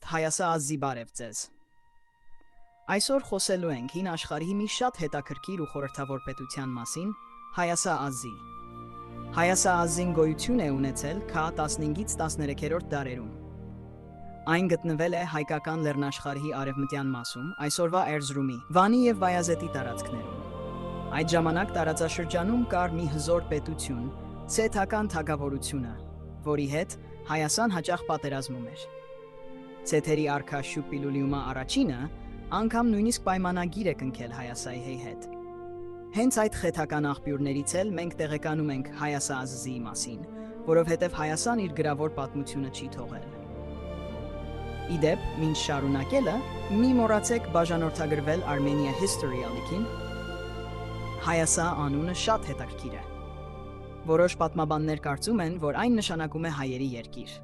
Հայասա Ազզի բարև ձեզ։ Այսօր խոսելու ենք հին աշխարհի մի շատ հետաքրքիր ու խորհրդավոր պետության մասին՝ Հայասա Ազզի։ Հայասա Ազզին գոյություն է ունեցել Ք 15-ից 13-րդ դարերում։ Այն գտնվել է հայկական լեռնաշխարհի արևմտյան մասում, այսօրվա Էրզրումի, Վանի և Բայազետի տարածքներում։ Այդ ժամանակ տարածաշրջանում կար մի հզոր պետություն՝ Ցեթական թագավորությունը, որի հետ Հայասան հաճախ պատերազմում էր։ Ցեթերի արքա Շուպիլուլիումա առաջինը անգամ նույնիսկ պայմանագիր է կնքել Հայասայի հետ։ Հենց այդ խեթական աղբյուրներից էլ մենք տեղեկանում ենք Հայասա Ազզիի մասին, որովհետև Հայասան իր գրավոր պատմությունը չի թողել։ Իդեպ, մինչ շարունակելը, մի մոռացեք բաժանորդագրվել Armenia History ալիքին։ Հայասա անունը շատ հետաքրքիր է։ Որոշ պատմաբաններ կարծում են, որ այն նշանակում է հայերի երկիր։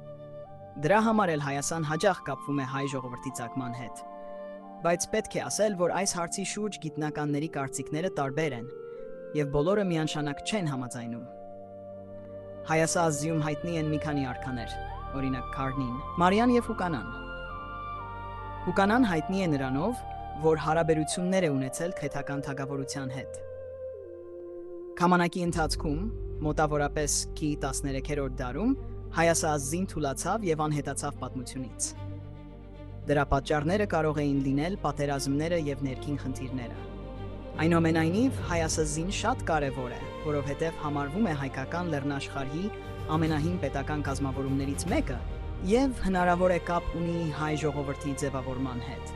Դրա համար էլ Հայասան հաճախ կապվում է հայ ժողովրդի ծագման հետ։ Բայց պետք է ասել, որ այս հարցի շուրջ գիտնականների կարծիքները տարբեր են, եւ բոլորը միանշանակ չեն համաձայնում։ Հայասա Ազզիում հայտնի են մի քանի արքաներ, օրինակ Քարնին, Մարիան եւ Հուկանան։ Հուկանան հայտնի է նրանով, որ հարաբերություններ է ունեցել քեթական թագավորության հետ։ Ժամանակի ընթացքում, մոտավորապես Ք 13-րդ դարում, Հայասա Ազզին թուլացավ եւ անհետացավ պատմությունից։ Դրա պատճառները կարող էին լինել պատերազմները եւ ներքին խնդիրները։ Այնուամենայնիվ, Հայասա Ազզին շատ կարեւոր է, որովհետեւ համարվում է հայկական լեռնաշխարհի ամենահին պետական կազմավորումներից մեկը եւ հնարավոր է կապ ունի հայ ժողովրդի ձևավորման հետ։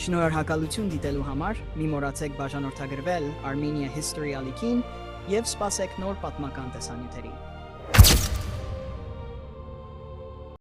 Շնորհակալություն դիտելու համար մի մոռացեք բաժանորդագրվել Armenia History ալիքին եւ սպասեք նոր պատմական տեսանյութերի։